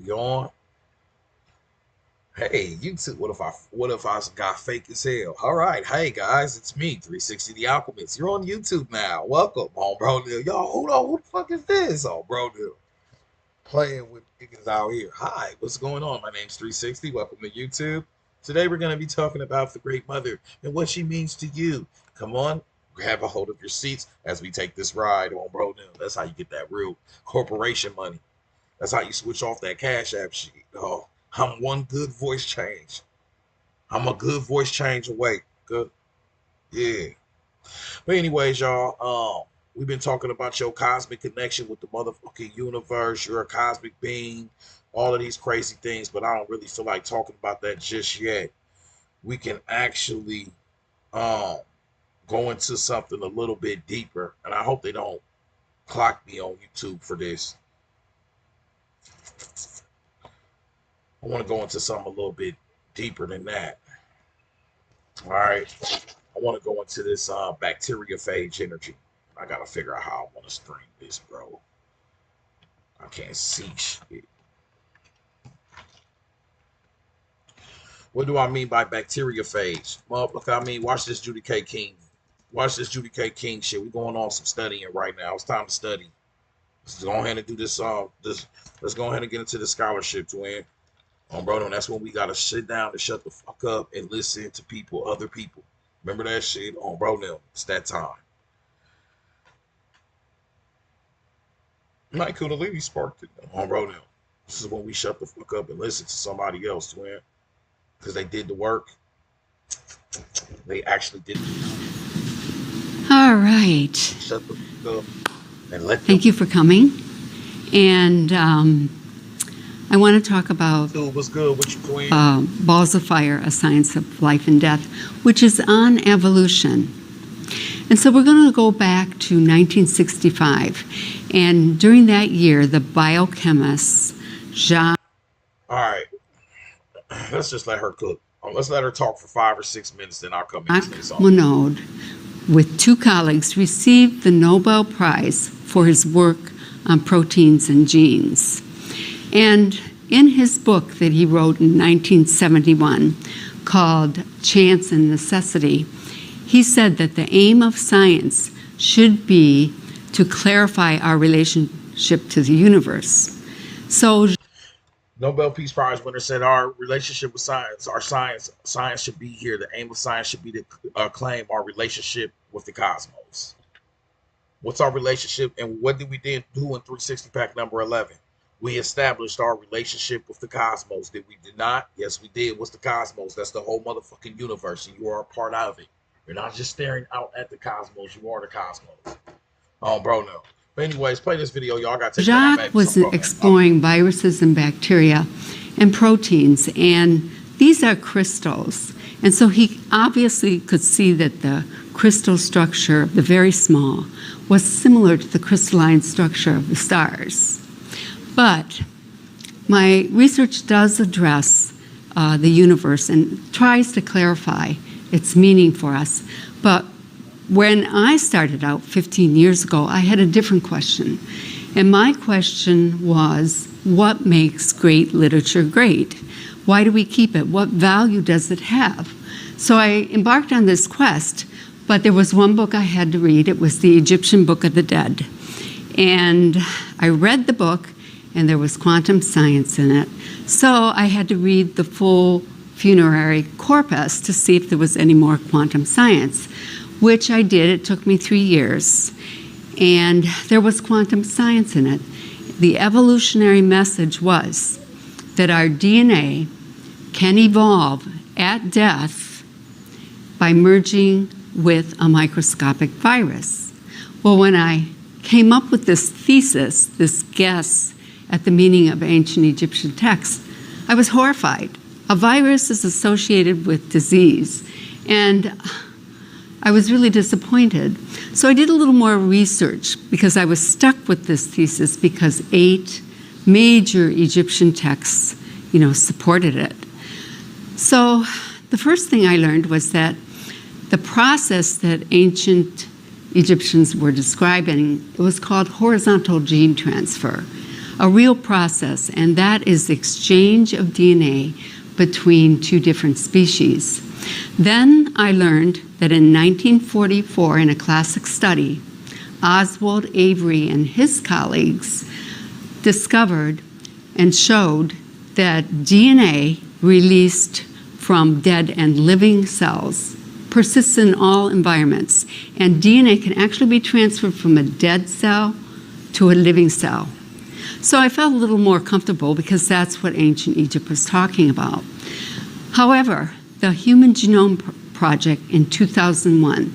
We on? Hey, YouTube. What if I got fake as hell? All right, hey guys, it's me, 360 the Alchemist. You're on YouTube now. Welcome, on bro. Y'all, hold on. Who the fuck is this? Oh, bro, playing with niggas out here. Hi, what's going on? My name's 360. Welcome to YouTube. Today we're gonna be talking about the Great Mother and what she means to you. Come on, grab a hold of your seats as we take this ride on bro. That's how you get that real corporation money. That's how you switch off that Cash App shit. Oh, I'm one good voice change. I'm a good voice change away. Good. Yeah. But anyways, y'all, we've been talking about your cosmic connection with the motherfucking universe. You're a cosmic being, all of these crazy things, but I don't really feel like talking about that just yet. We can actually um go into something a little bit deeper, and I hope they don't clock me on YouTube for this. I want to go into something a little bit deeper than that. All right. I want to go into this bacteriophage energy. I got to figure out how I want to stream this, bro. I can't see shit. What do I mean by bacteriophage? Motherfucker, I mean, watch this Judy K. King. Watch this Judy K. King shit. We're going on some studying right now. It's time to study. Let's go ahead and do this. Let's go ahead and get into the scholarship, twin. Bro, and that's when we gotta sit down and shut the fuck up and listen to people, other people. Remember that shit? Bro, now it's that time. Mike Kundalini sparked it. Bro, now this is when we shut the fuck up and listen to somebody else, twin, because they did the work. They actually did. All right. Shut the fuck up and let. Thank you for coming, and I want to talk about what's good with you, twin? Balls of Fire, A Science of Life and Death, which is on evolution. And so we're going to go back to 1965. And during that year, the biochemists, Jacques... All right. Let's just let her cook. Let's let her talk for 5 or 6 minutes, then I'll come in and say something. Monod, with 2 colleagues, received the Nobel Prize for his work on proteins and genes. And in his book that he wrote in 1971 called Chance and Necessity, he said that the aim of science should be to clarify our relationship to the universe. So Nobel Peace Prize winner said our relationship with science, science should be here. The aim of science should be to claim our relationship with the cosmos. What's our relationship, and what did we then do in 360 pack number 11? We established our relationship with the cosmos. Did we not? Yes, we did. What's the cosmos? That's the whole motherfucking universe, and you are a part of it. You're not just staring out at the cosmos. You are the cosmos. Bro, no. But anyways, play this video. Y'all got to take Jacques was exploring viruses and bacteria and proteins, and these are crystals. And so he obviously could see that the crystal structure, the very small, was similar to the crystalline structure of the stars. But my research does address the universe and tries to clarify its meaning for us. But when I started out 15 years ago, I had a different question. And my question was, what makes great literature great? Why do we keep it? What value does it have? So I embarked on this quest, but there was one book I had to read. It was the Egyptian Book of the Dead. And I read the book, and there was quantum science in it. So I had to read the full funerary corpus to see if there was any more quantum science, which I did. It took me 3 years. And there was quantum science in it. The evolutionary message was that our DNA can evolve at death by merging with a microscopic virus. Well, when I came up with this thesis, this guess at the meaning of ancient Egyptian texts, I was horrified. A virus is associated with disease, and I was really disappointed. So I did a little more research because I was stuck with this thesis because 8 major Egyptian texts, supported it. So the first thing I learned was that the process that ancient Egyptians were describing, it was called horizontal gene transfer. a real process, and that is the exchange of DNA between two different species. Then I learned that in 1944, in a classic study, Oswald Avery and his colleagues discovered and showed that DNA released from dead and living cells persists in all environments, and DNA can actually be transferred from a dead cell to a living cell. So I felt a little more comfortable because that's what ancient Egypt was talking about. However, the Human Genome Project in 2001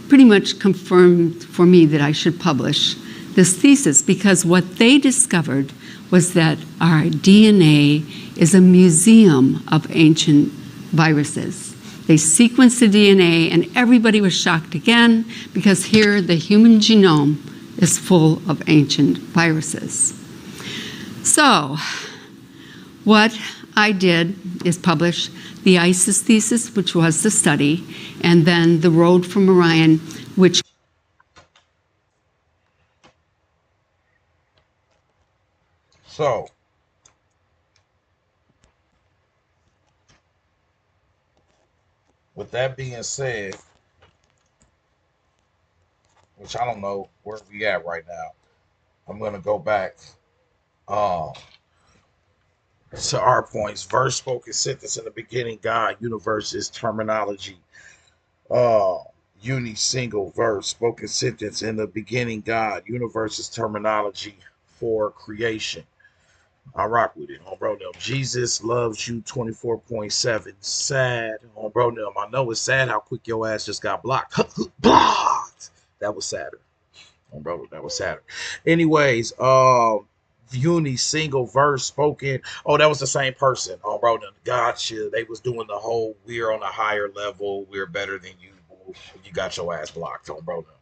pretty much confirmed for me that I should publish this thesis, because what they discovered was that our DNA is a museum of ancient viruses. They sequenced the DNA, and everybody was shocked again, because here the human genome is full of ancient viruses. So what I did is publish the ISIS thesis, which was the study, and then the Road from Orion, which... So, with that being said, which I don't know where we at right now, I'm gonna go back um to our points. Verse, spoken sentence in the beginning, God, universe is terminology. Uh Uni single verse, spoken sentence in the beginning, God, universe is terminology for creation. I rock with it on bro them. Jesus loves you 24.7. Sad on bro them. I know it's sad how quick your ass just got blocked. Blocked. That was sadder. On bro, that was sadder. Anyways, uni single verse spoken. Oh, that was the same person. Oh, bro, them. Gotcha. They was doing the whole we're on a higher level, we're better than you. You got your ass blocked on bro them.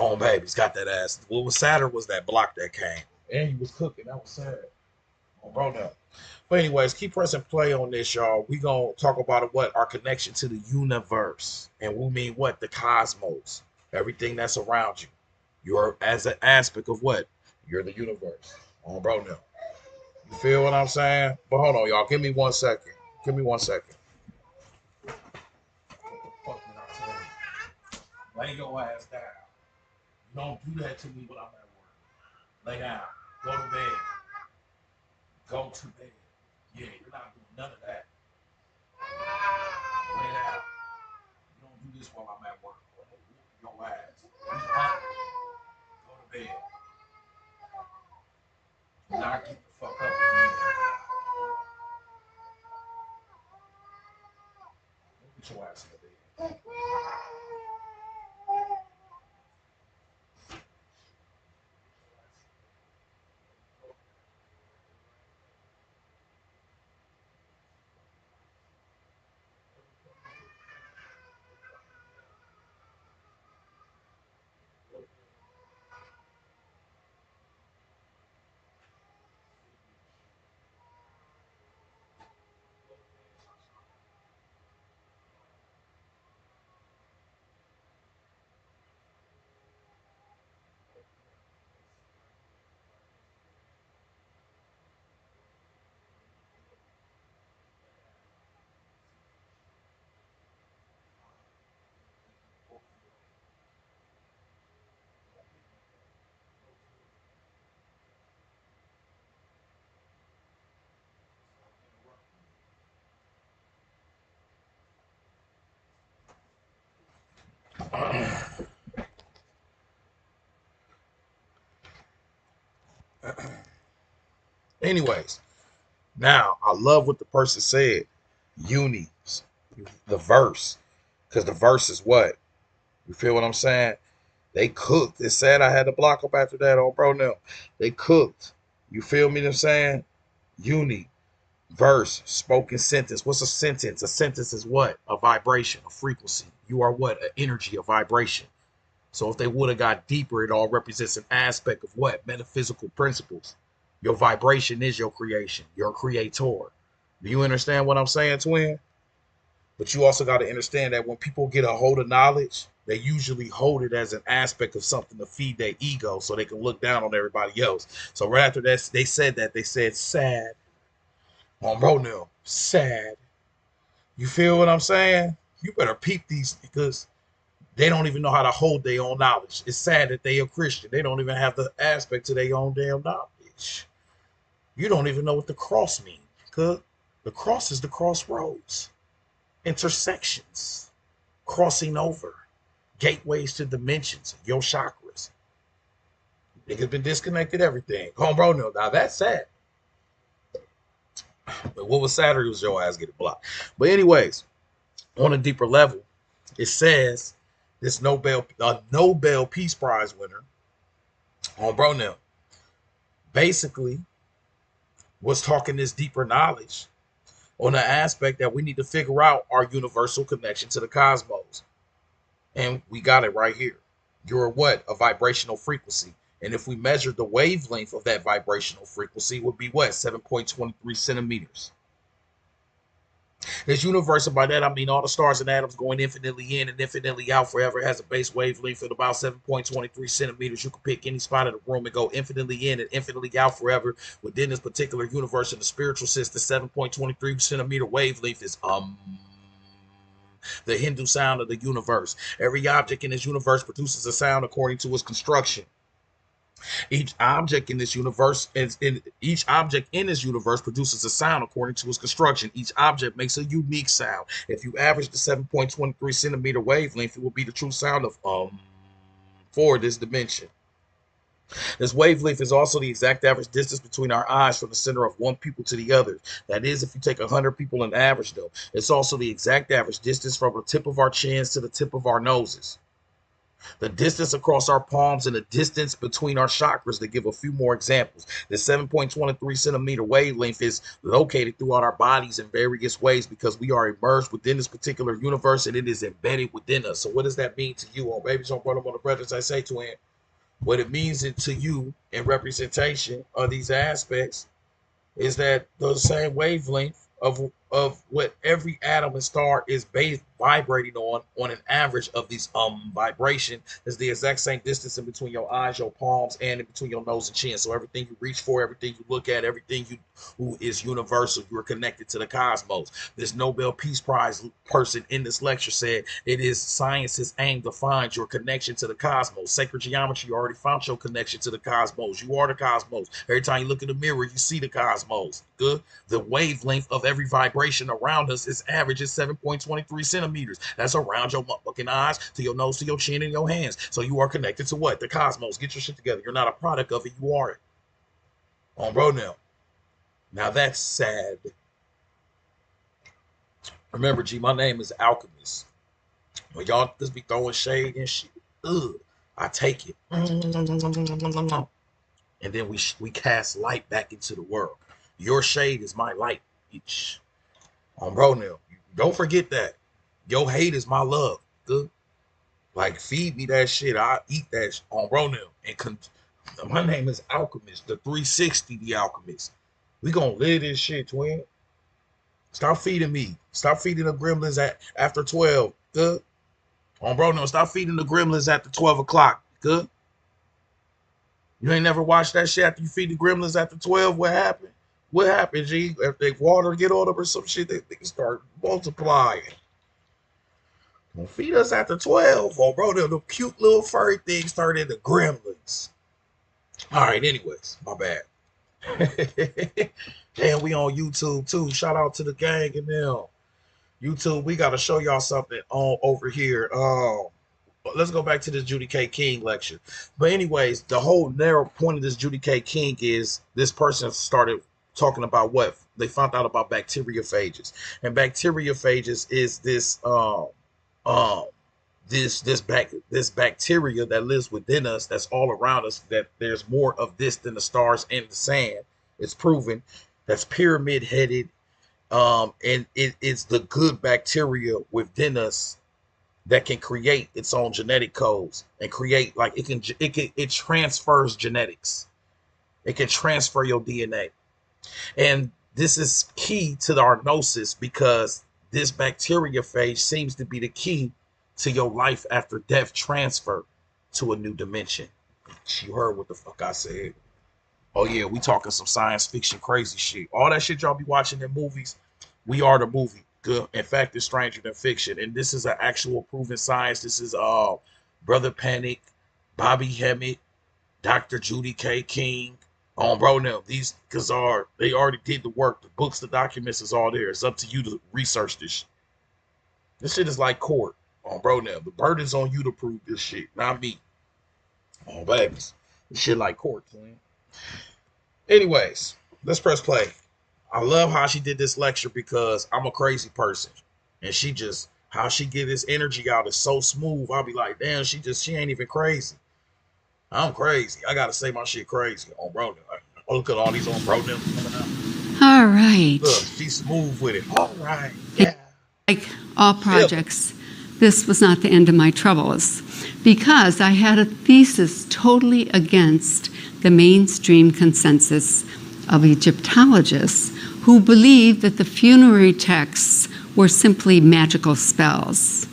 Oh, baby's got that ass. What was sadder was that block that came. And he was cooking. That was sad. Oh, bro, no. But anyways, keep pressing play on this, y'all. We gonna talk about what our connection to the universe, and we mean what, the cosmos, everything that's around you. You're as an aspect of what? You're the universe. Oh, bro, no. You feel what I'm saying? But hold on, y'all. Give me 1 second. Give me 1 second. What the fuck did I tell you? Lay your ass down. You don't do that to me when I'm at work. Lay down. Go to bed. Go to bed. Yeah, you're not doing none of that. Lay down. You don't do this while I'm at work. Your ass. Go to bed. Do not get the fuck up again. Get your ass in the bed. Anyways, now I love what the person said. Uni, the verse, because the verse is what? You feel what I'm saying? They cooked. It's sad I had to block up after that on bro now. They cooked. You feel me? What I'm saying? Uni, verse, spoken sentence. What's a sentence? A sentence is what? A vibration, a frequency. You are what? An energy, a vibration. So if they would have got deeper, it all represents an aspect of what? Metaphysical principles. Your vibration is your creation, your creator. Do you understand what I'm saying, twin? But you also got to understand that when people get a hold of knowledge, they usually hold it as an aspect of something to feed their ego so they can look down on everybody else. So right after that, they said sad. On bro now, sad. You feel what I'm saying? You better peep these because they don't even know how to hold their own knowledge. It's sad that they are Christian. They don't even have the aspect to their own damn knowledge. You don't even know what the cross means. Cause the cross is the crossroads, intersections, crossing over, gateways to dimensions, your chakras. Niggas been disconnected everything. Home bro, no, now that's sad. But what was sadder was your ass getting blocked. But anyways, on a deeper level, it says this Nobel Peace Prize winner on bro now basically was talking this deeper knowledge on the aspect that we need to figure out our universal connection to the cosmos. And we got it right here. You're what? A vibrational frequency. And if we measure the wavelength of that vibrational frequency, it would be what? 7.23 centimeters. This universe, and by that I mean all the stars and atoms going infinitely in and infinitely out forever, has a base wavelength of about 7.23 centimeters. You can pick any spot of the room and go infinitely in and infinitely out forever within this particular universe. In the spiritual system, 7.23 centimeter wavelength is the Hindu sound of the universe. Every object in this universe produces a sound according to its construction. Each object in this universe produces a sound according to its construction. Each object makes a unique sound. If you average the 7.23 centimeter wavelength, it will be the true sound of for this dimension. This wavelength is also the exact average distance between our eyes from the center of one pupil to the other. That is, if you take 100 people and average them. It's also the exact average distance from the tip of our chins to the tip of our noses. The distance across our palms and the distance between our chakras, to give a few more examples. The 7.23 centimeter wavelength is located throughout our bodies in various ways because we are immersed within this particular universe and it is embedded within us. So what does that mean to you? On babies, on brother, on the brothers, I say to him, what it means to you in representation of these aspects is that the same wavelength of what every atom and star is vibrating on an average of these vibration is the exact same distance in between your eyes, your palms, and in between your nose and chin. So everything you reach for, everything you look at, everything you who is universal, you are connected to the cosmos. This Nobel Peace Prize person in this lecture said it is science's aim to find your connection to the cosmos. Sacred geometry, you already found your connection to the cosmos. You are the cosmos. Every time you look in the mirror, you see the cosmos. Good. The wavelength of every vibration around us is average is 7.23 centimeters. That's around your motherfucking eyes, to your nose, to your chin, and your hands. So you are connected to what? The cosmos. Get your shit together. You're not a product of it. You are it. On bro now. Now that's sad. Remember, G, my name is Alchemist. When y'all just be throwing shade and shit, I take it. And then we cast light back into the world. Your shade is my light. On bro now. Don't forget that. Your hate is my love. Good. Like, feed me that shit. I eat that on bro now. And my name is Alchemist, the 360, the Alchemist. We gonna live this shit, twin. Stop feeding me. Stop feeding the gremlins after 12. Good. On bro, no, stop feeding the gremlins after 12 o'clock. Good. You ain't never watched that shit after you feed the gremlins after 12. What happened? What happened, G? If they water get on them or some shit, they can start multiplying. Don't feed us after 12. Oh, bro, the cute little furry things started the gremlins. All right, anyways, my bad. And we on YouTube too. Shout out to the gang and them. YouTube, we got to show y'all something on over here. Let's go back to this Judy K. King lecture. But anyways, the whole narrow point of this Judy K. King is this person started talking about what they found out about bacteriophages, and bacteriophages is this bacteria that lives within us, that's all around us, that there's more of this than the stars and the sand. It's proven. That's pyramid headed, and it's the good bacteria within us that can create its own genetic codes and create, like, it transfers genetics. It can transfer your DNA, and this is key to our gnosis because This bacteriophage seems to be the key to your life after death transfer to a new dimension. You heard what the fuck I said. Oh yeah, we talking some science fiction crazy shit. All that shit y'all be watching in movies, we are the movie. Good. In fact, it's stranger than fiction. And this is an actual proven science. This is Brother Panic, Bobby Hemmett, Dr. Judy K. King. Bro, now these cause they already did the work. The books, the documents is all there. It's up to you to research this. This shit is like court. Bro, now the burden's on you to prove this shit, not me. Babies. This shit like court, man. Anyways, let's press play. I love how she did this lecture because I'm a crazy person. And she just, how she get this energy out is so smooth. I'll be like, damn, she ain't even crazy. I'm crazy. I gotta say my shit crazy on bro. Look at all these on bro them coming out. All right. Look, she's smooth with it. All right. Yeah. Like all projects, this was not the end of my troubles because I had a thesis totally against the mainstream consensus of Egyptologists who believed that the funerary texts were simply magical spells.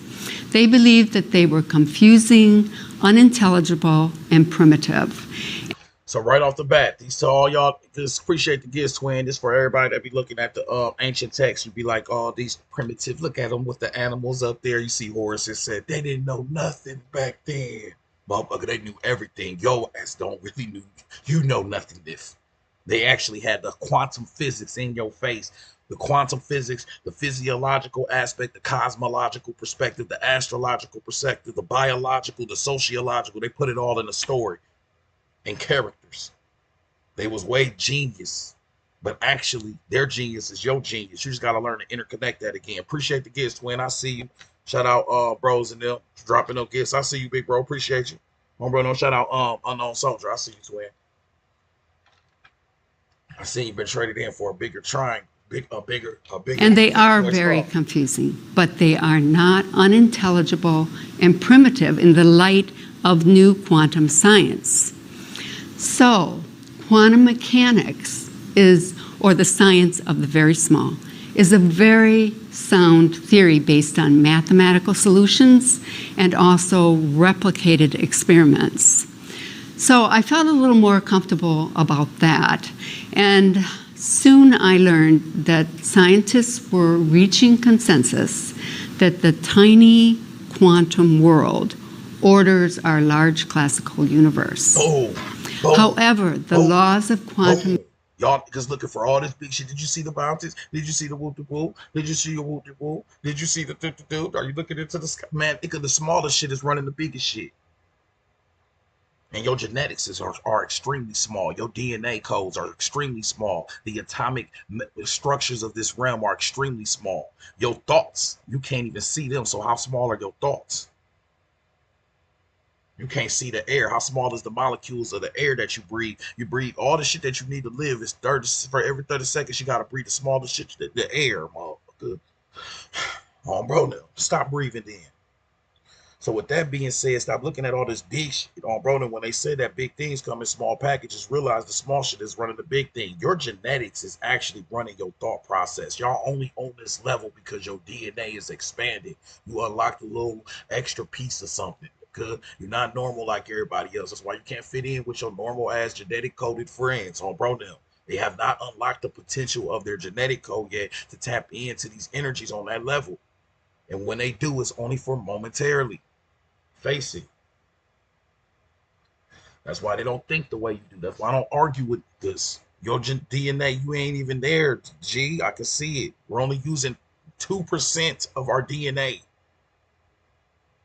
They believed that they were confusing, unintelligible, and primitive. So right off the bat, these to all y'all, just appreciate the gifts, twin. This for everybody that be looking at the ancient text. You'd be like, oh, these primitive. Look at them with the animals up there. You see Horus said they didn't know nothing back then. Motherfucker, they knew everything. Yo ass don't really knew. You know nothing this. They actually had the quantum physics in your face. The quantum physics, the physiological aspect, the cosmological perspective, the astrological perspective, the biological, the sociological. They put it all in a story and characters. They was way genius, but actually their genius is your genius. You just got to learn to interconnect that again. Appreciate the gifts, twin. I see you. Shout out bros and them dropping no gifts. I see you, big bro. Appreciate you. Bro, no shout out unknown soldier. I see you, twin. I see you've been traded in for a bigger trying, a bigger. And they are very confusing, but they are not unintelligible and primitive in the light of new quantum science. So, quantum mechanics is, or the science of the very small, is a very sound theory based on mathematical solutions and also replicated experiments. So I felt a little more comfortable about that. And soon I learned that scientists were reaching consensus that the tiny quantum world orders our large classical universe. However, the laws of quantum... Y'all just looking for all this big shit. Did you see the bounties? Did you see the whoop-de-whoop? Did you see the whoop-de-whoop? Did you see the do-do-do? Are you looking into the sky? Man, think of the smallest shit is running the biggest shit. And your genetics are extremely small. Your DNA codes are extremely small. The atomic structures of this realm are extremely small. Your thoughts, you can't even see them. So how small are your thoughts? You can't see the air. How small is the molecules of the air that you breathe? You breathe all the shit that you need to live. Is 30 for every 30 seconds. You gotta breathe the smallest shit, the air, motherfucker. Bro, now stop breathing then. So with that being said, stop looking at all this big shit. Bro, when they say that big things come in small packages, realize the small shit is running the big thing. Your genetics is actually running your thought process. Y'all only on this level because your DNA is expanded. You unlocked a little extra piece of something. Good. You're not normal like everybody else. That's why you can't fit in with your normal ass genetic coded friends. Bro, them. They have not unlocked the potential of their genetic code yet to tap into these energies on that level. And when they do, it's only for momentarily. Face it. That's why they don't think the way you do. That's why I don't argue with this. Your DNA, you ain't even there, G. I can see it. We're only using 2% of our DNA.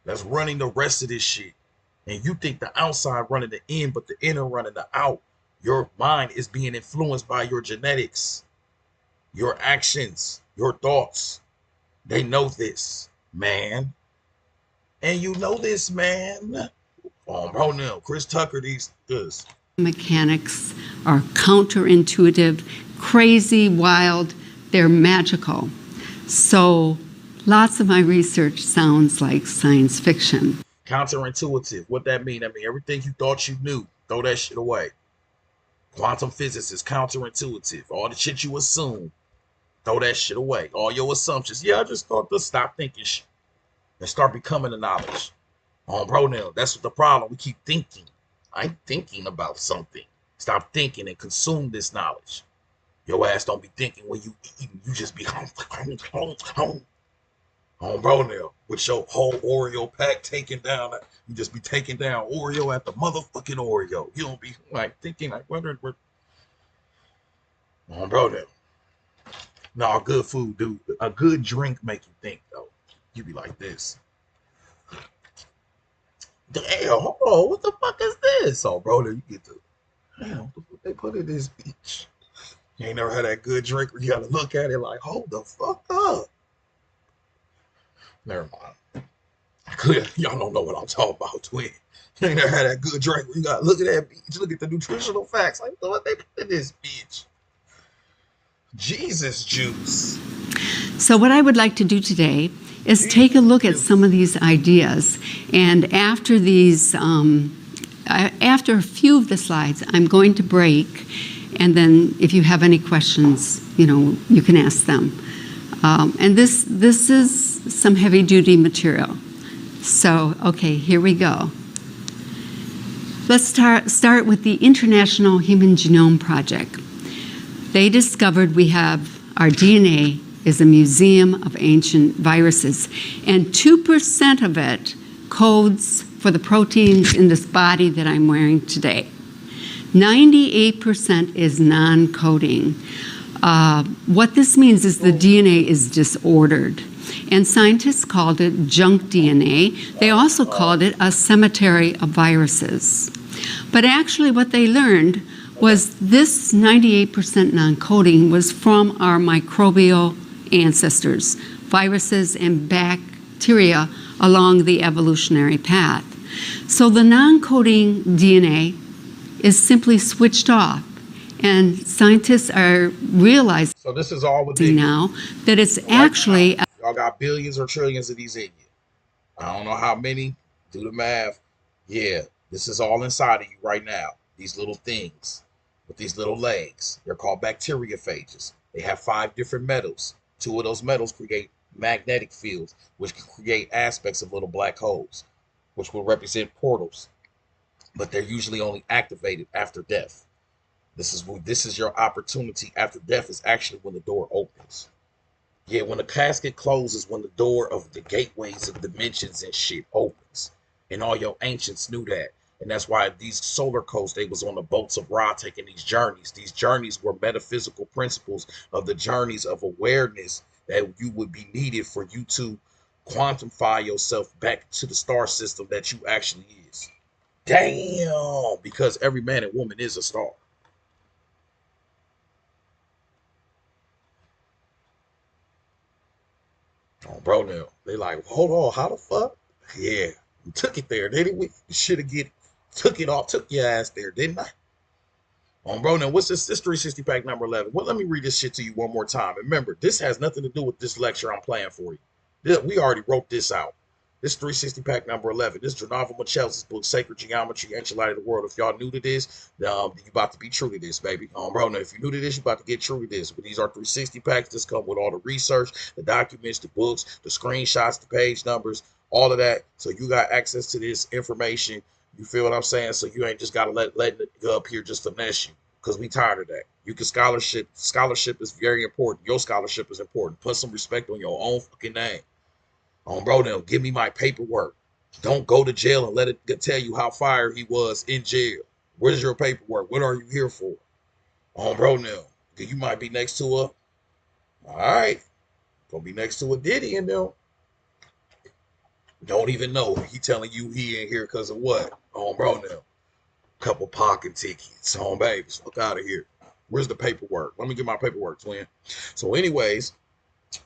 That's running the rest of this shit. And you think the outside running the in, but the inner running the out. Your mind is being influenced by your genetics, your actions, your thoughts. They know this, man. And you know this, man. Bro, now, Chris Tucker, these this. Mechanics are counterintuitive, crazy, wild, they're magical. So lots of my research sounds like science fiction. Counterintuitive. What that mean? I mean, everything you thought you knew, throw that shit away. Quantum physics is counterintuitive. All the shit you assume. Throw that shit away. All your assumptions. Yeah, I just thought to stop thinking shit and start becoming the knowledge. Bro, now that's what the problem. We keep thinking. I'm thinking about something. Stop thinking and consume this knowledge. Your ass don't be thinking when you eat. You just be bro, now with your whole Oreo pack taken down. You just be taking down Oreo at the motherfucking Oreo. You don't be like thinking like wondering where. Bro, now. No, good food, dude. A good drink make you think though. You be like this. Damn, hold on, what the fuck is this? Oh, bro, then you get the damn, what the fuck they put in this bitch? You ain't never had that good drink where you gotta look at it like, hold the fuck up. Never mind. Clear, y'all don't know what I'm talking about, twin. You ain't never had that good drink where you gotta look at that bitch, look at the nutritional facts. Like, what they put in this bitch? Jesus juice. So, what I would like to do today is take a look at some of these ideas. And after these, after a few of the slides, I'm going to break. And then if you have any questions, you can ask them. And this is some heavy duty material. So, okay, here we go. Let's start with the International Human Genome Project. They discovered we have our DNA is a museum of ancient viruses, and 2% of it codes for the proteins in this body that I'm wearing today. 98% is non-coding. What this means is the DNA is disordered, and scientists called it junk DNA. They also called it a cemetery of viruses. But actually what they learned was this 98% non-coding was from our microbial ancestors, viruses and bacteria along the evolutionary path. So the non-coding DNA is simply switched off, and scientists are realizing So this is all within now that it's actually y'all got billions or trillions of these in you. I don't know how many. Do the math. Yeah, this is all inside of you right now. These little things with these little legs. They're called bacteriophages. They have 5 different metals. 2 of those metals create magnetic fields, which can create aspects of little black holes, which will represent portals. But they're usually only activated after death. This is your opportunity after death is actually when the door opens. Yeah, when the casket closes, when the door of the gateways of dimensions and shit opens. And all your ancients knew that. And that's why these solar coasts, they was on the boats of Ra taking these journeys. These journeys were metaphysical principles of the journeys of awareness that you would be needed for you to quantify yourself back to the star system that you actually is. Damn, because every man and woman is a star. Oh, bro, now they like, hold on, how the fuck? Yeah, we took it there, didn't we? Should have get took it off, took your ass there, didn't I? Bro, now what's this? This 360 pack number 11. Well, let me read this shit to you one more time. And remember, this has nothing to do with this lecture I'm playing for you. We already wrote this out. This 360 pack number 11. This is Jonava Michel's book, Sacred Geometry, Ancient Light of the World. If y'all new to this, you about to be true to this, baby. Bro, now if you're new to this, you about to get true to this. But these are 360 packs. This come with all the research, the documents, the books, the screenshots, the page numbers, all of that. So you got access to this information. You feel what I'm saying? So you ain't just got to let it go up here just finesse you, because we tired of that. You can scholarship. Scholarship is very important. Your scholarship is important. Put some respect on your own fucking name. Bro, now give me my paperwork. Don't go to jail and let it tell you how fire he was in jail. Where's your paperwork? What are you here for? Bro, now you might be next to a. All right, gonna be next to a Diddy and them. Don't even know. He telling you he ain't here because of what? Bro, now couple parking tickets. Babies, fuck out of here. Where's the paperwork? Let me get my paperwork, twin. So, anyways,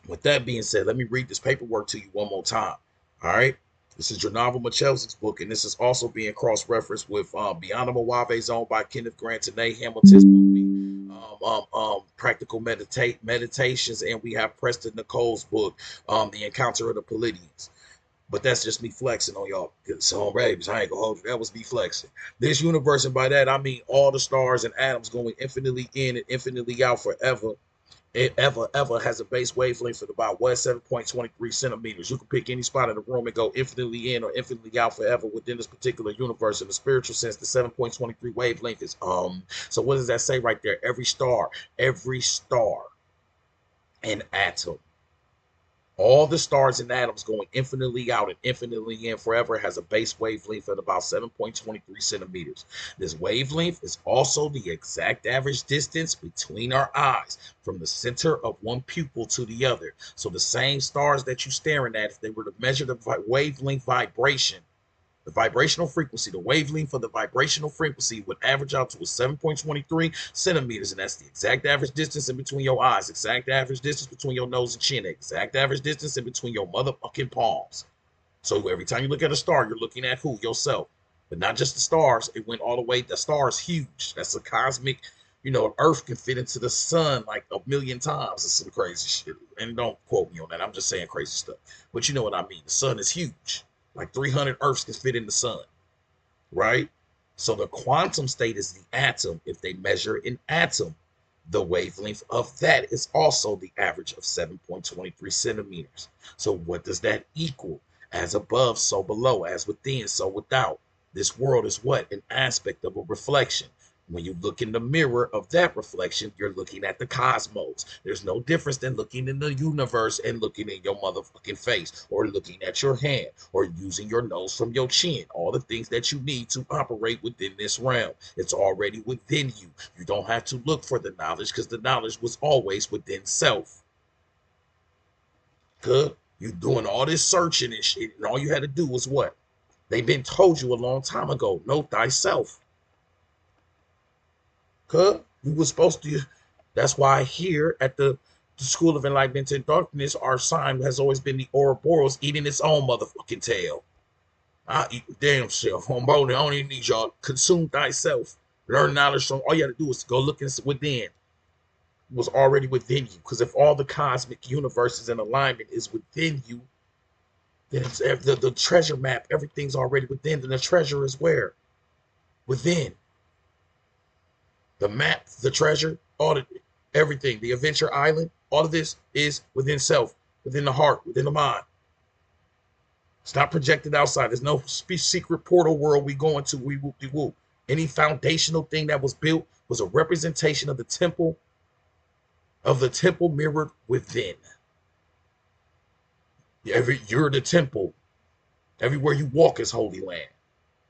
with that being said, let me read this paperwork to you one more time. All right. This is Jonava Michel's book, and this is also being cross-referenced with Beyond Moave's Zone by Kenneth Grant and Nate Hamilton's book, Practical Meditations, and we have Preston Nicole's book, The Encounter of the Palladians. But that's just me flexing on y'all. So, babies, I ain't gonna hold you. That was me flexing. This universe, and by that I mean all the stars and atoms going infinitely in and infinitely out forever It ever has a base wavelength of about what 7.23 centimeters. You can pick any spot in the room and go infinitely in or infinitely out forever within this particular universe. In the spiritual sense, the 7.23 wavelength is So what does that say right there? Every star and atom, all the stars and atoms going infinitely out and infinitely in forever has a base wavelength at about 7.23 centimeters. This wavelength is also the exact average distance between our eyes from the center of one pupil to the other. So the same stars that you're staring at, if they were to measure the wavelength vibration, the vibrational frequency, the wavelength for the vibrational frequency would average out to a 7.23 centimeters, and that's the exact average distance in between your eyes, exact average distance between your nose and chin, exact average distance in between your motherfucking palms. So every time you look at a star, you're looking at who? Yourself. But not just the stars. It went all the way. The star is huge. That's a cosmic, Earth can fit into the sun like a million times. It's some crazy shit. And don't quote me on that. I'm just saying crazy stuff. But you know what I mean. The sun is huge. Like 300 Earths can fit in the sun, right? So the quantum state is the atom. If they measure an atom, the wavelength of that is also the average of 7.23 centimeters. So what does that equal? As above, so below, as within, so without. This world is what? An aspect of a reflection. When you look in the mirror of that reflection, you're looking at the cosmos. There's no difference than looking in the universe and looking in your motherfucking face, or looking at your hand, or using your nose from your chin. All the things that you need to operate within this realm. It's already within you. You don't have to look for the knowledge because the knowledge was always within self. Good. You doing all this searching and shit, and all you had to do was what? They've been told you a long time ago. Know thyself. You were supposed to. That's why here at the School of Enlightenment and Darkness, our sign has always been the Ouroboros eating its own motherfucking tail. I eat the damn self. On bro, I don't even need y'all. Consume thyself. Learn knowledge from all you have to do is go look within. It was already within you. Because if all the cosmic universes in alignment is within you, then it's the treasure map, everything's already within. Then the treasure is where? Within. The map, the treasure, all the everything, the adventure island, all of this is within self, within the heart, within the mind. It's not projected outside. There's no secret portal world we go into. We whoop de whoop. Any foundational thing that was built was a representation of the temple mirrored within. You're the temple. Everywhere you walk is holy land.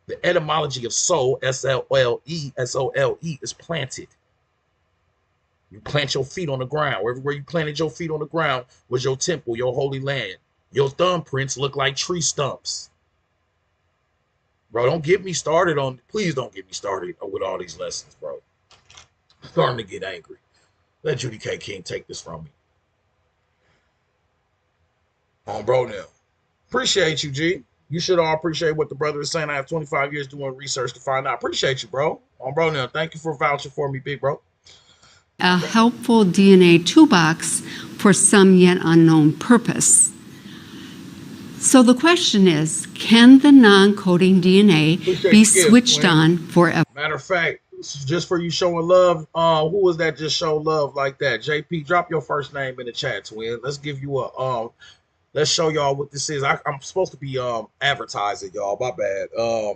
The etymology of soul, SOLE, is planted. You plant your feet on the ground. Everywhere you planted your feet on the ground was your temple, your holy land. Your thumbprints look like tree stumps. Bro, don't get me started on, please don't get me started with all these lessons, bro. I'm starting to get angry. Let Judy K. King take this from me. Bro, now. Appreciate you, G. You should all appreciate what the brother is saying. I have 25 years doing research to find out. Appreciate you, bro. Bro, now. Thank you for vouching for me, big bro. A helpful DNA toolbox for some yet unknown purpose. So the question is, can the non-coding DNA be switched on forever? Matter of fact, just for you showing love, who was that just show love like that? JP, drop your first name in the chat, twin. Let's give you let's show y'all what this is. I'm supposed to be advertising, y'all. My bad.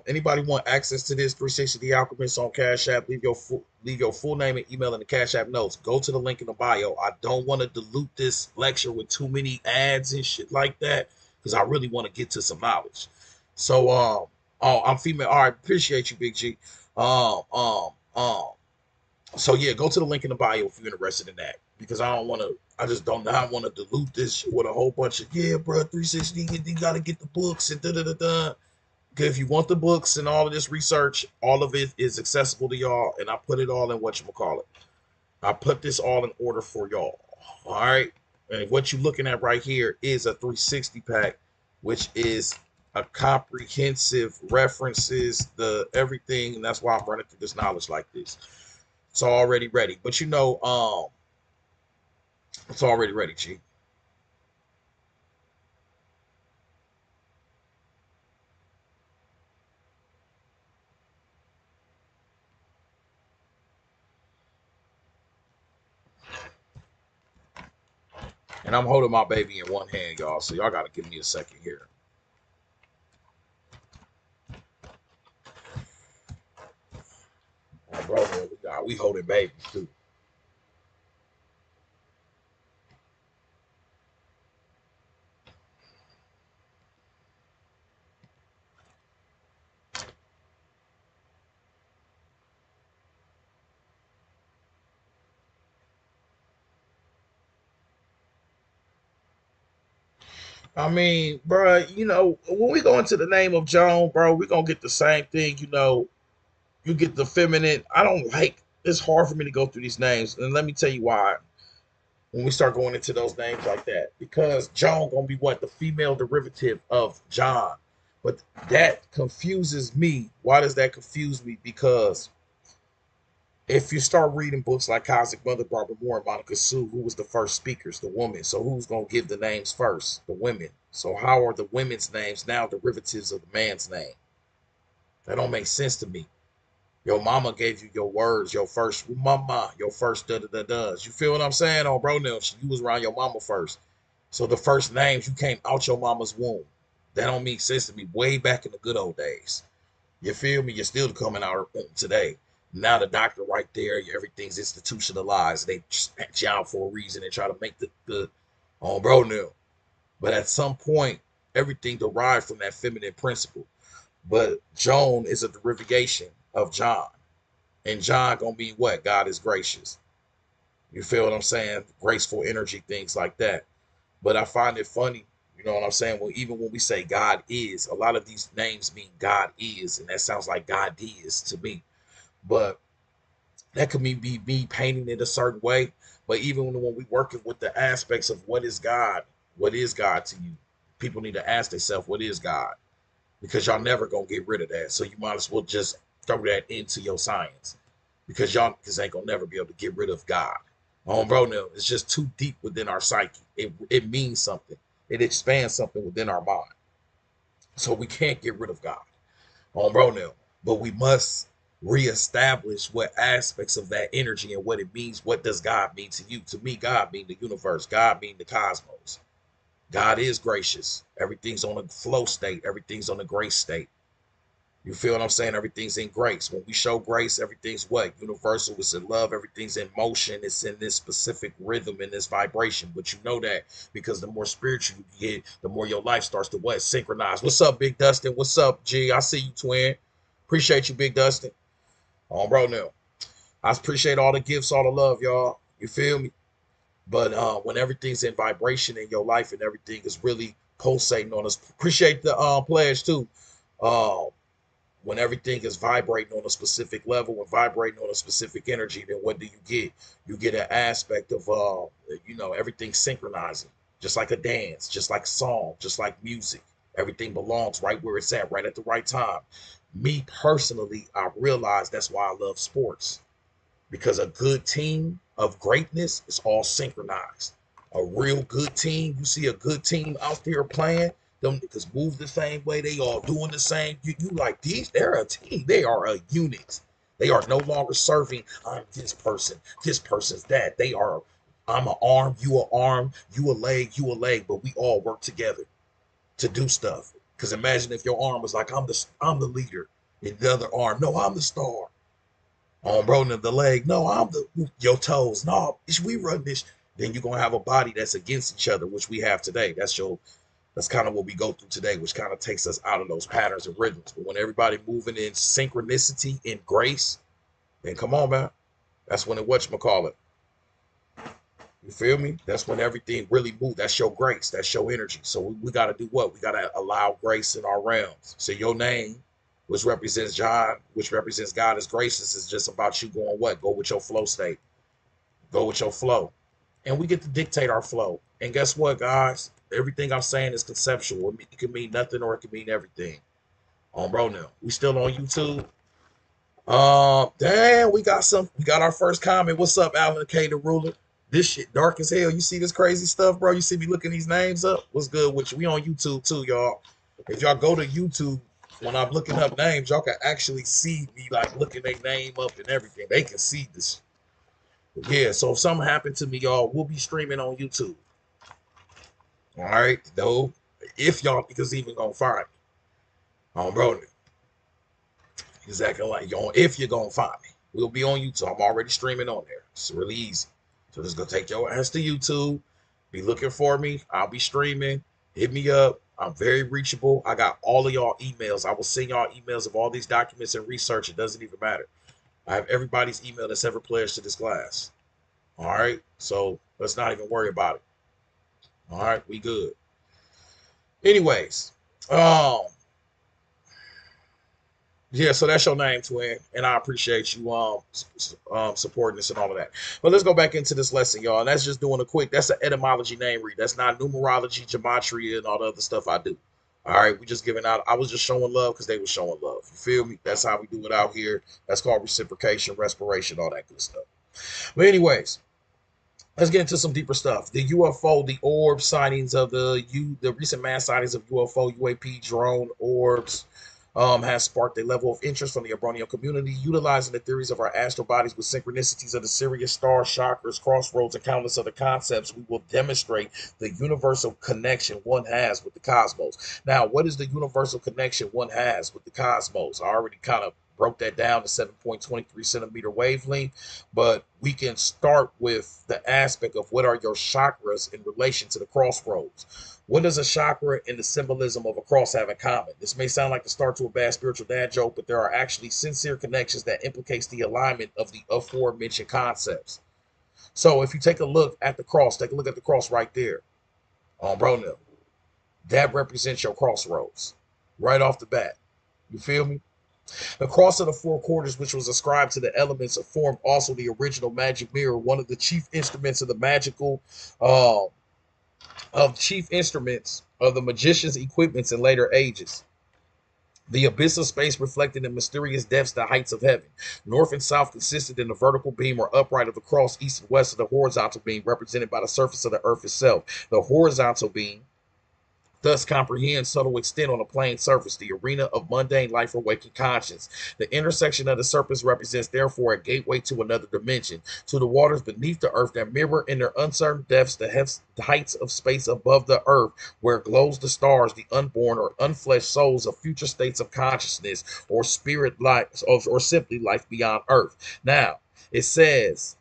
Anybody want access to this 360 The Alchemist on Cash App? Leave your full name and email in the Cash App notes. Go to the link in the bio. I don't want to dilute this lecture with too many ads and shit like that because I really want to get to some knowledge. So oh, I'm female. All right, appreciate you, Big G. Um um um so yeah, go to the link in the bio if you're interested in that because I just don't not want to dilute this shit with a whole bunch of bro, 360. You gotta get the books and da da da da. Because if you want the books and all of this research, all of it is accessible to y'all, and I put it all in whatchamacallit. I put this all in order for y'all. All right, and what you're looking at right here is a 360 pack, which is a comprehensive references the everything, and that's why I'm running through this knowledge like this. It's already ready, but it's already ready, G. And I'm holding my baby in one hand, y'all. So y'all gotta give me a second here. Oh, bro, we holding babies too. I mean, bro, when we go into the name of Joan, bro, we're gonna get the same thing. You get the feminine. I don't like. It's hard for me to go through these names, and let me tell you why. When we start going into those names like that, because Joan gonna be what, the female derivative of John, but that confuses me. Why does that confuse me? Because if you start reading books like Cosmic Mother, Barbara Moore, and Monica Sue, who was the first speakers? The woman. So who's gonna give the names first? The women. So how are the women's names now derivatives of the man's name? That don't make sense to me. Your mama gave you your words, your first mama, your first da da da does. You feel what I'm saying? On bro, now you was around your mama first. So the first names you came out your mama's womb. That don't make sense to me. Way back in the good old days. You feel me? You're still coming out today. Now the doctor right there, everything's institutionalized. They pat you out for a reason and try to make the on bro now. But at some point, everything derived from that feminine principle. But Joan is a derivation of John. And John gonna be what? God is gracious. You feel what I'm saying? Graceful energy, things like that. But I find it funny, you know what I'm saying? Well, even when we say God is, a lot of these names mean God is, and that sounds like God is to me. But that could be me painting it a certain way. But even when we working with the aspects of what is God to you? People need to ask themselves, what is God? Because y'all never gonna get rid of that. So you might as well just throw that into your science. Because y'all just ain't gonna never be able to get rid of God. Bro, no, it's just too deep within our psyche. It means something. It expands something within our mind. So we can't get rid of God. Bro, no. But we must reestablish what aspects of that energy and what it means. What does God mean to you? To me, God mean the universe. God mean the cosmos. God is gracious. Everything's on a flow state. Everything's on a grace state. You feel what I'm saying? Everything's in grace. When we show grace, everything's what? Universal. It's in love. Everything's in motion. It's in this specific rhythm and this vibration. But you know that because the more spiritual you get, the more your life starts to what? Synchronize. What's up, Big Dustin? What's up, G? I see you, twin. Appreciate you, Big Dustin. Bro, now. I appreciate all the gifts, all the love, y'all. You feel me? But when everything's in vibration in your life and everything is really pulsating on us, appreciate the pledge too. Um, when everything is vibrating on a specific level and vibrating on a specific energy, then what do you get? You get an aspect of everything synchronizing, just like a dance, just like song, just like music. Everything belongs right where it's at, right at the right time. Me personally, I realize that's why I love sports, because a good team of greatness is all synchronized. A real good team, you see a good team out there playing, them niggas move the same way, they all doing the same. You like these, they're a team, they are a unit. They are no longer serving, I'm this person's that. They are, I'm an arm, you an arm, you a leg, but we all work together to do stuff. Because imagine if your arm was like, I'm the leader, and the other arm, no, I'm the star. Bro, the leg, no, I'm the your toes, no, we run this. Then you're gonna have a body that's against each other, which we have today. That's kind of what we go through today, which kind of takes us out of those patterns and rhythms. But when everybody moving in synchronicity, in grace, then come on, man. That's when it whatchamacallit. You feel me? That's when everything really moves. That's your grace. That's your energy. So we got to do what? We got to allow grace in our realms. So your name, which represents John, which represents God is gracious, is just about you going what? Go with your flow state. Go with your flow. And we get to dictate our flow. And guess what, guys? Everything I'm saying is conceptual. It can mean nothing or it can mean everything. Bro, now we still on YouTube. Damn, we got our first comment. What's up, Alan K, the ruler? This shit dark as hell. You see this crazy stuff, bro? You see me looking these names up? What's good with you? We on YouTube too, y'all. If y'all go to YouTube, when I'm looking up names, y'all can actually see me like looking their name up and everything. They can see this. Yeah, so if something happened to me, y'all, we'll be streaming on YouTube. All right, though, if y'all niggas even gonna find me, bro, exactly like you if you're gonna find me, we'll be on YouTube. I'm already streaming on there. It's really easy. So just go take your ass to YouTube. Be looking for me. I'll be streaming. Hit me up. I'm very reachable. I got all of y'all emails. I will send y'all emails of all these documents and research. It doesn't even matter. I have everybody's email that's ever pledged to this class. All right. So let's not even worry about it. All right. We good. Anyways, um, yeah, so that's your name, twin, and I appreciate you supporting this and all of that. But let's go back into this lesson, y'all. And that's just doing a quick. That's an etymology name read. That's not numerology, gematria, and all the other stuff I do. All right, we just giving out. I was just showing love because they were showing love. You feel me? That's how we do it out here. That's called reciprocation, respiration, all that good stuff. But anyways, let's get into some deeper stuff. The UFO, the orb sightings of the recent mass sightings of UFO, UAP, drone orbs, has sparked a level of interest from the Abronian community, utilizing the theories of our astral bodies with synchronicities of the Sirius star, chakras, crossroads, and countless other concepts. We will demonstrate the universal connection one has with the cosmos. Now, what is the universal connection one has with the cosmos? I already kind of broke that down to 7.23 centimeter wavelength, but we can start with the aspect of what are your chakras in relation to the crossroads. What does a chakra and the symbolism of a cross have in common? This may sound like the start to a bad spiritual dad joke, but there are actually sincere connections that implicates the alignment of the aforementioned concepts. So if you take a look at the cross, take a look at the cross right there on Bronil. That represents your crossroads right off the bat. You feel me? The cross of the four quarters, which was ascribed to the elements of form, also the original magic mirror, one of the chief instruments of the magical uh, chief instruments of the magician's equipments in later ages. The abyss of space reflected in mysterious depths the heights of heaven. North and south consisted in the vertical beam or upright of the cross, east and west of the horizontal beam, represented by the surface of the earth itself. The horizontal beam thus comprehend subtle extent on a plane surface, the arena of mundane life or waking conscience. The intersection of the surface represents therefore a gateway to another dimension, to the waters beneath the earth that mirror in their uncertain depths the heights of space above the earth, where glows the stars, the unborn or unfleshed souls of future states of consciousness, or spirit life, or simply life beyond earth. Now, it says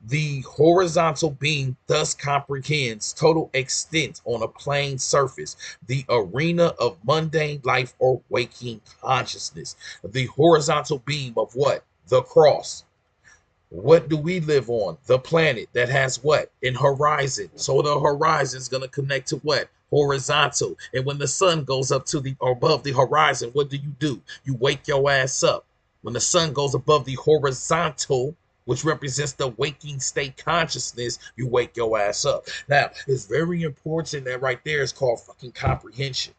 the horizontal beam thus comprehends total extent on a plane surface, the arena of mundane life or waking consciousness. The horizontal beam of what? The cross. What do we live on? The planet that has what? An horizon. So the horizon is going to connect to what? Horizontal. And when the sun goes up to the or above the horizon, what do? You wake your ass up. When the sun goes above the horizontal, which represents the waking state consciousness, you wake your ass up. Now, it's very important that right there is called fucking comprehension.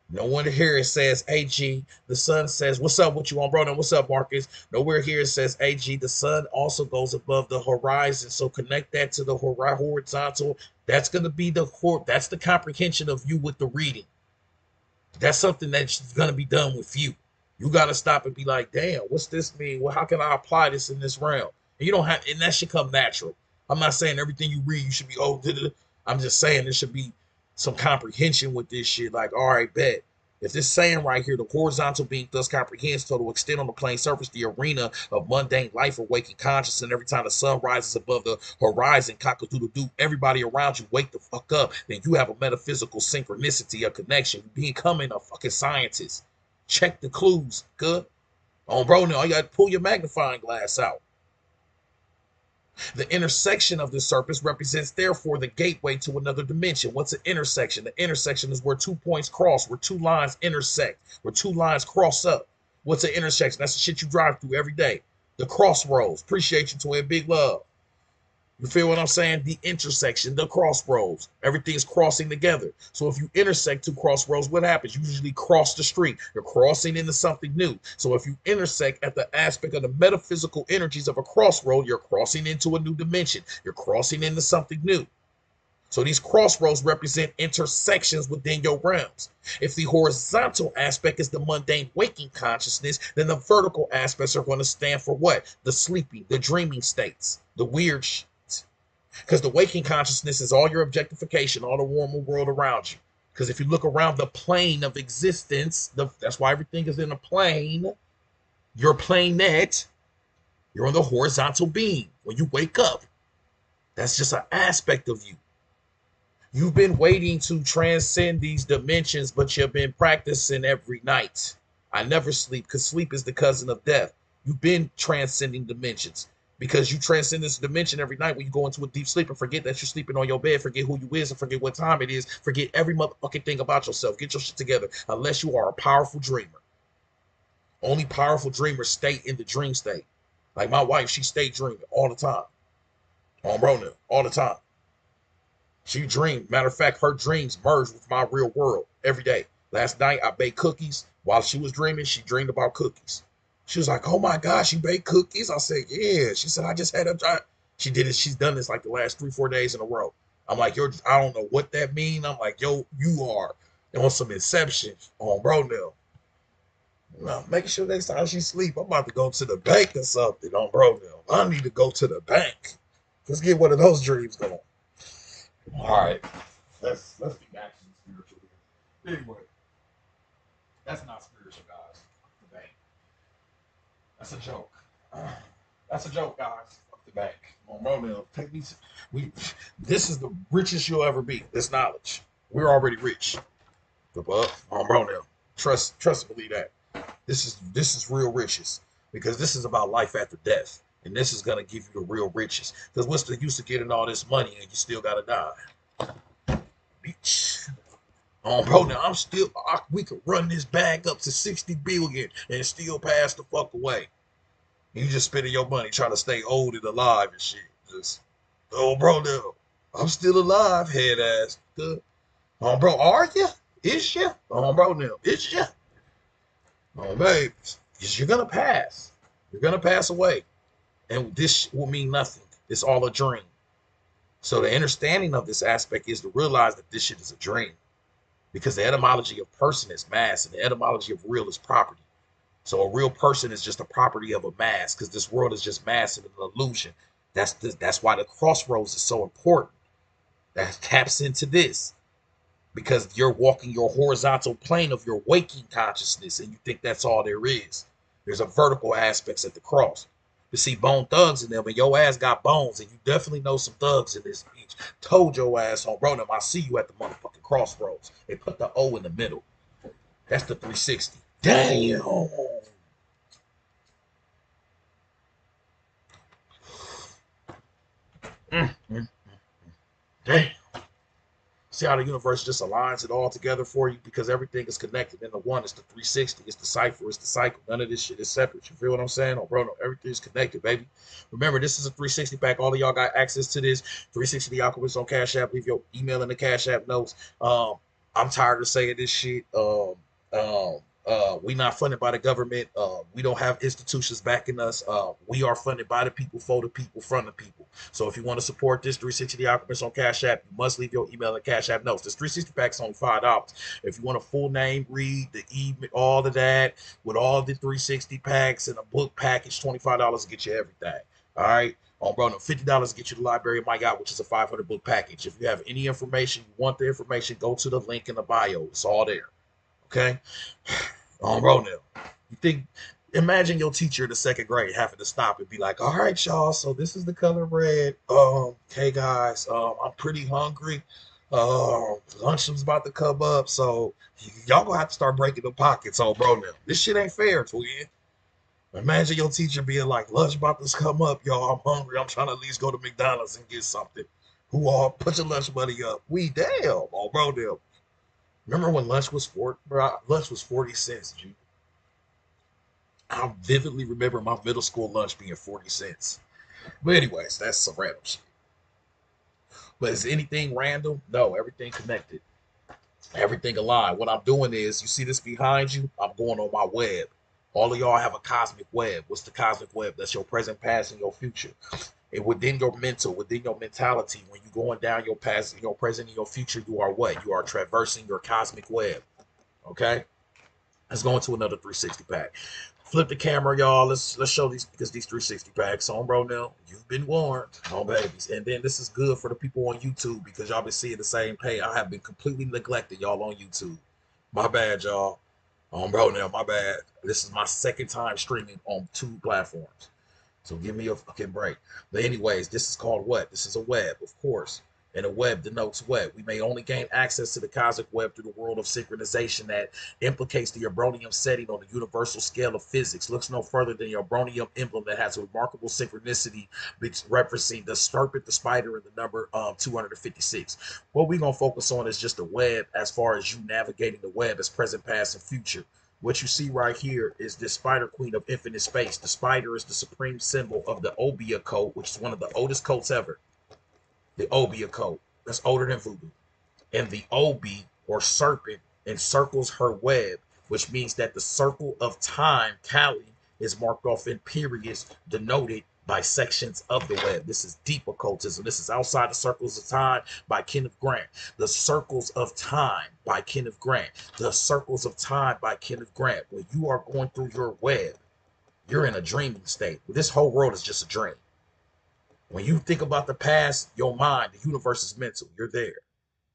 No one here says AG. The sun says, "What's up? What you want, bro?" And what's up, Marcus? Nowhere here says AG. The sun also goes above the horizon, so connect that to the horizontal. That's gonna be that's the comprehension of you with the reading. That's something that's gonna be done with you. You gotta stop and be like, "Damn, what's this mean? Well, how can I apply this in this realm?" And you don't have, and that should come natural. I'm not saying everything you read you should be I'm just saying there should be some comprehension with this shit. Like, all right, bet. If this saying right here, the horizontal being thus comprehends total extent on the plane surface, the arena of mundane life or waking consciousness, and every time the sun rises above the horizon, cock-a-doodle-doo, everybody around you wake the fuck up, then you have a metaphysical synchronicity, a connection, becoming a fucking scientist. Check the clues, good? Oh, bro, now you got to pull your magnifying glass out. The intersection of this surface represents, therefore, the gateway to another dimension. What's an intersection? The intersection is where two points cross, where two lines intersect, where two lines cross up. What's an intersection? That's the shit you drive through every day. The crossroads. Appreciate you, twin. Big love. You feel what I'm saying? The intersection, the crossroads. Everything's crossing together. So if you intersect two crossroads, what happens? You usually cross the street. You're crossing into something new. So if you intersect at the aspect of the metaphysical energies of a crossroad, you're crossing into a new dimension. You're crossing into something new. So these crossroads represent intersections within your realms. If the horizontal aspect is the mundane waking consciousness, then the vertical aspects are going to stand for what? The sleeping, the dreaming states, the weird shit. Because the waking consciousness is all your objectification, all the warmer world around you. Because if you look around the plane of existence, that's why everything is in a plane. Your planet, you're on the horizontal beam. When you wake up, that's just an aspect of you. You've been waiting to transcend these dimensions, but you've been practicing every night. I never sleep because sleep is the cousin of death. You've been transcending dimensions because you transcend this dimension every night when you go into a deep sleep and forget that you're sleeping on your bed, forget who you is, and forget what time it is, forget every motherfucking thing about yourself. Get your shit together unless you are a powerful dreamer. Only powerful dreamers stay in the dream state. Like my wife, she stayed dreaming all the time. On Rona, all the time. She dreamed. Matter of fact, her dreams merged with my real world every day. Last night, I baked cookies. While she was dreaming, she dreamed about cookies. She was like, "Oh my gosh, you baked cookies?" I said, "Yeah." She said, "I just had a." She did it. She's done this like the last 3-4 days in a row. I'm like, "Yo, I don't know what that means." I'm like, "Yo, you are on some inception on bro now." No, making sure next time she sleep, I'm about to go to the bank or something on bro now. I need to go to the bank. Let's get one of those dreams going. All right. Let's be back to the spiritual here. Anyway, that's not spiritual, guys. The bank. That's a joke. That's a joke, guys. Fuck the bank. On Romeo, take these. We. This is the richest you'll ever be. This knowledge. We're already rich. The fuck on Romeo. Trust and believe that. This is real riches because this is about life after death, and this is gonna give you the real riches. Because what's the use of getting all this money and you still gotta die? Bitch. Oh, bro, now we could run this bag up to 60 billion and still pass the fuck away. You just spending your money trying to stay old and alive and shit. Just, oh, bro, now I'm still alive, head ass. Good. Oh, bro, are you? Is you? Oh, bro, now is you? Oh, babe, because you're gonna pass. You're gonna pass away, and this will mean nothing. It's all a dream. So the understanding of this aspect is to realize that this shit is a dream. Because the etymology of person is mass and the etymology of real is property. So a real person is just a property of a mass because this world is just mass and an illusion. That's why the crossroads is so important. That taps into this because you're walking your horizontal plane of your waking consciousness and you think that's all there is. There's a vertical aspects at the cross. You see bone thugs in them, and your ass got bones, and you definitely know some thugs in this speech. Told your ass on, bro, them, I see you at the motherfucking crossroads. They put the O in the middle. That's the 360. Damn. Mm. Damn. See how the universe just aligns it all together for you because everything is connected in the one. It's the 360. It's the cipher. It's the cycle. None of this shit is separate. You feel what I'm saying? Oh, bro, no, everything's connected, baby. Remember, this is a 360 pack. All of y'all got access to this. 360 the Alchemist on Cash App. Leave your email in the Cash App notes. I'm tired of saying this shit. Um, we not funded by the government. We don't have institutions backing us. We are funded by the people, for the people, from the people. So if you want to support this 360 The Alchemist on Cash App, you must leave your email and Cash App notes. This 360 pack is only $5. If you want a full name, read the email, all of that with all the 360 packs and a book package, $25 to get you everything. All right. On bro, no, $50 to get you the Library of My God, which is a 500 book package. If you have any information, you want the information, go to the link in the bio. It's all there. Okay. On bro now. You think imagine your teacher in the second grade having to stop and be like, all right, y'all, so this is the color red. Hey guys, I'm pretty hungry. Lunch is about to come up, so y'all gonna have to start breaking the pockets on bro now. This shit ain't fair, twin. Imagine your teacher being like, lunch about to come up, y'all. I'm hungry. I'm trying to at least go to McDonald's and get something. Who all put your lunch money up? We damn, oh bro, damn. Remember when lunch was lunch was 40 cents, G. I vividly remember my middle school lunch being 40 cents. But anyways, that's some random shit. But is anything random? No, everything connected. Everything alive. What I'm doing is, you see this behind you? I'm going on my web. All of y'all have a cosmic web. What's the cosmic web? That's your present, past, and your future. And within your mental, within your mentality, when you're going down your past, your present, and your future, you are what? You are traversing your cosmic web. Okay? Let's go into another 360 pack. Flip the camera, y'all. Let's show these because these 360 packs on, bro. Now you've been warned, on babies. And then this is good for the people on YouTube because y'all been seeing the same pay. I have been completely neglected, y'all, on YouTube. My bad, y'all. On, bro. Now my bad. This is my second time streaming on two platforms. So give me a fucking break. But anyways, this is called what? This is a web, of course. And a web denotes what? We may only gain access to the cosmic web through the world of synchronization that implicates the Abronium setting on the universal scale of physics. Looks no further than the Abronium emblem that has a remarkable synchronicity referencing the serpent, the spider, and the number 256. What we're going to focus on is just the web as far as you navigating the web as present, past, and future. What you see right here is the Spider Queen of Infinite Space. The spider is the supreme symbol of the Obia code, which is one of the oldest codes ever. The Obia code. That's older than voodoo. And the Obi, or serpent, encircles her web, which means that the circle of time, Kali, is marked off in periods denoted by sections of the web. This is deep occultism. This is Outside the Circles of Time by Kenneth Grant. The Circles of Time by Kenneth Grant. The Circles of Time by Kenneth Grant. When you are going through your web, you're in a dreaming state. This whole world is just a dream. When you think about the past, your mind, the universe is mental. You're there.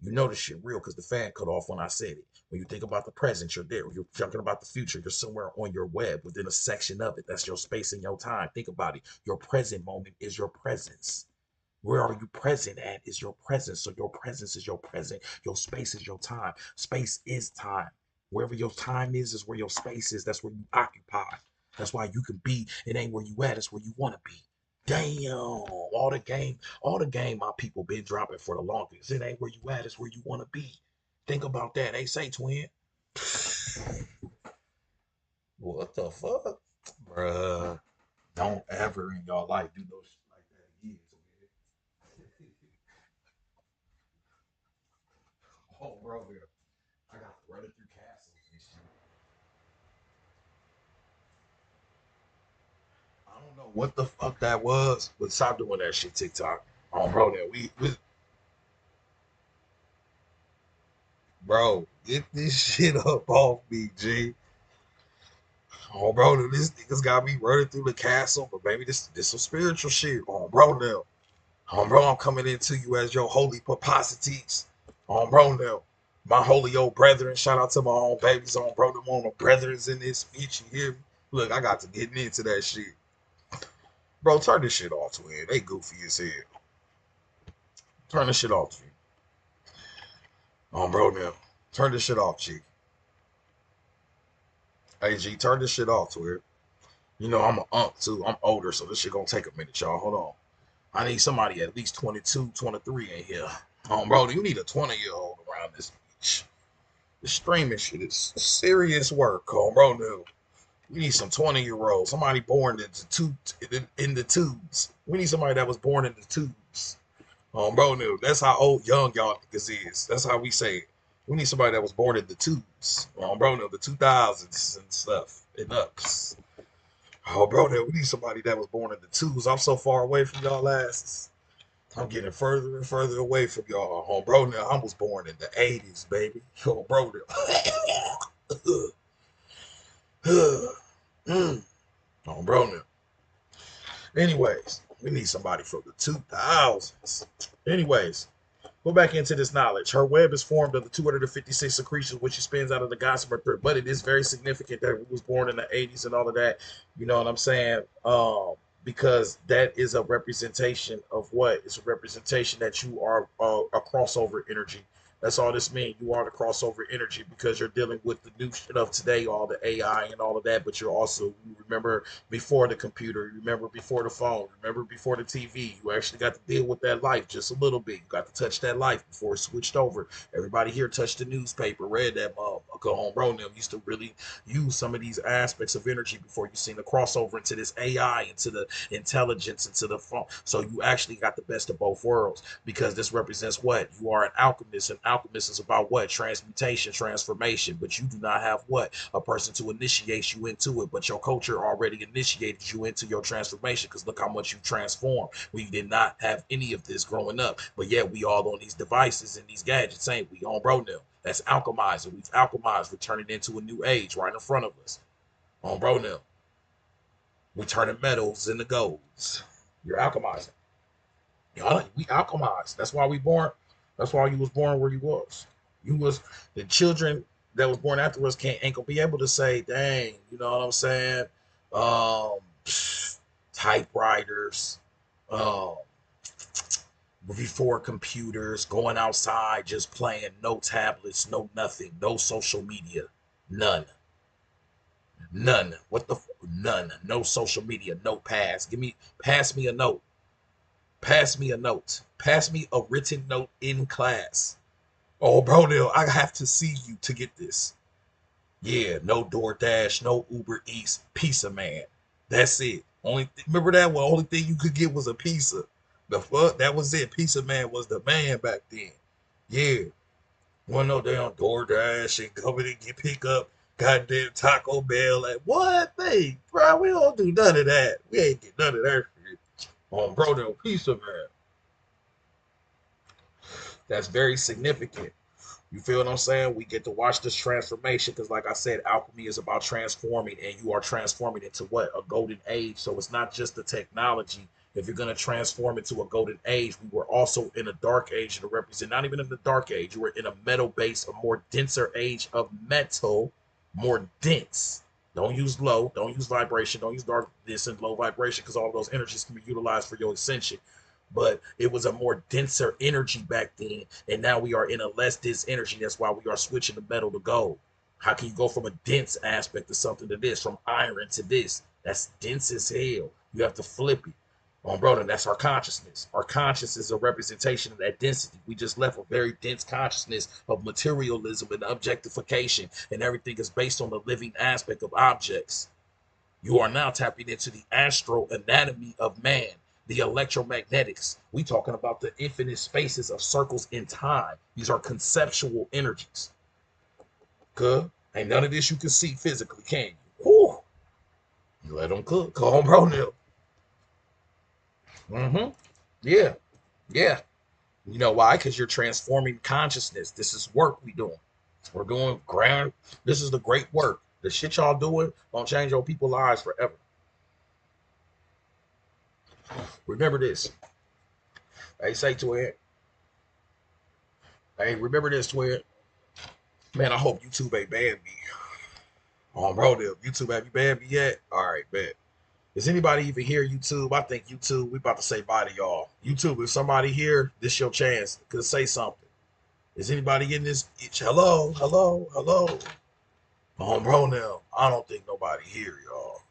You know this shit real because the fan cut off when I said it. When you think about the present, you're there. When you're talking about the future, you're somewhere on your web within a section of it. That's your space and your time. Think about it. Your present moment is your presence. Where are you present at is your presence. So your presence is your present. Your space is your time. Space is time. Wherever your time is where your space is. That's where you occupy. That's why you can be. It ain't where you at. It's where you want to be. Damn, all the game my people been dropping for the longest. It ain't where you at, it's where you want to be. Think about that. They say, twin. What the fuck? Bruh. Don't ever in your life do no shit like that again, twin. Oh, bro, I got to run it through castles and shit. I don't know what the fuck that was, but stop doing that shit, TikTok. Oh, bro, that we bro, get this shit up off me, G. Oh, bro, this nigga's got me running through the castle, but maybe this some spiritual shit. Oh, bro, now. Oh, bro, I'm coming into you as your holy paposites. Oh, bro, now. My holy old brethren. Shout out to my own babies on, bro. Them on my brethrens in this bitch. You hear me? Look, I got to get into that shit. Bro, turn this shit off, twin. They goofy as hell. Turn this shit off, twin. Oh, bro, now. Turn this shit off, chick. Hey, G, turn this shit off, twin. You know, I'm an unk, too. I'm older, so this shit gonna take a minute, y'all. Hold on. I need somebody at least 22, 23 in here. Bro, you need a 20-year-old around this bitch. The streaming shit is serious work, bro. No. We need some 20-year-olds. Somebody born in the tubes. We need somebody that was born in the tubes. Bro, no. That's how old young y'all niggas is. That's how we say it. We need somebody that was born in the tubes. Bro, no. The 2000s and stuff. And ups. Oh, bro, no. We need somebody that was born in the twos. I'm so far away from y'all asses. I'm getting further and further away from y'all. Oh, bro, now I was born in the 80s, baby. Oh, bro, now. Oh, bro, now. Anyways, we need somebody from the 2000s. Anyways, go back into this knowledge. Her web is formed of the 256 secretions, which she spins out of the gossamer thread. But it is very significant that we was born in the 80s and all of that. You know what I'm saying? Because that is a representation of what? It's a representation that you are a crossover energy. That's all this means. You are the crossover energy because you're dealing with the new shit of today, all the AI and all of that. But you're also, you remember before the computer, you remember before the phone, remember before the TV. You actually got to deal with that life just a little bit. You got to touch that life before it switched over. Everybody here touched the newspaper, read that motherfucker. Home bro, them used to really use some of these aspects of energy before you seen the crossover into this AI, into the intelligence, into the phone. So you actually got the best of both worlds because this represents what? You are an alchemist, and alchemist is about what? Transmutation, transformation. But you do not have what? A person to initiate you into it, but your culture already initiated you into your transformation because look how much you transformed. We did not have any of this growing up, but yeah, we all on these devices and these gadgets, ain't we? On bro now. That's alchemizing. We've alchemized. We're turning into a new age right in front of us. On bro now. We're turning metals into golds. You're alchemizing. Y'all, we alchemized. That's why we born. That's why you was born where you was. You was the children that was born after us ain't gonna be able to say, dang, you know what I'm saying? Um, typewriters, um, before computers, going outside, just playing, no tablets, no nothing, no social media, none, none. What the none? No social media, no pass. Pass me a note. Pass me a note. Pass me a written note in class. Oh, bro, Neil, I have to see you to get this. Yeah, no DoorDash, no Uber Eats, pizza man. That's it. Remember that one? Only thing you could get was a pizza. The fuck, that was it. Pizza man was the man back then. Yeah, one no damn DoorDash and coming and get pick up goddamn Taco Bell. Like what thing, bro? We don't do none of that. We ain't get none of that shit. Bro, no pizza man. That's very significant. You feel what I'm saying? We get to watch this transformation because, like I said, alchemy is about transforming, and you are transforming into what? A golden age. So it's not just the technology. If you're going to transform into a golden age, we were also in a dark age to represent, not even in the dark age, you were in a metal base, a more denser age of metal, more dense. Don't use low, don't use vibration, don't use darkness and low vibration because all of those energies can be utilized for your ascension, but it was a more denser energy back then, and now we are in a less dense energy. That's why we are switching the metal to gold. How can you go from a dense aspect to something to this, from iron to this? That's dense as hell. You have to flip it. Brother, that's our consciousness. Our consciousness is a representation of that density. We just left a very dense consciousness of materialism and objectification, and everything is based on the living aspect of objects. You are now tapping into the astral anatomy of man, the electromagnetics. We talking about the infinite spaces of circles in time. These are conceptual energies. Good. Ain't none of this you can see physically, can you? Whew. You let them cook. Come on, bro, Neil. Mm-hmm. Yeah. Yeah. You know why? Because you're transforming consciousness. This is work we doing. We're doing ground. This is the great work. The shit y'all doing gonna change your people's lives forever. Remember this. Hey, say to it. Hey, remember this, twin. Man, I hope YouTube ain't banned me. Bro, YouTube, have you banned me yet? All right, bet. Is anybody even here, YouTube? I think YouTube, we about to say bye to y'all. YouTube, if somebody here, this your chance. Could say something. Is anybody in this? Hello, hello, hello. Bro, now. I don't think nobody here, y'all.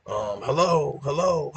Hello, hello.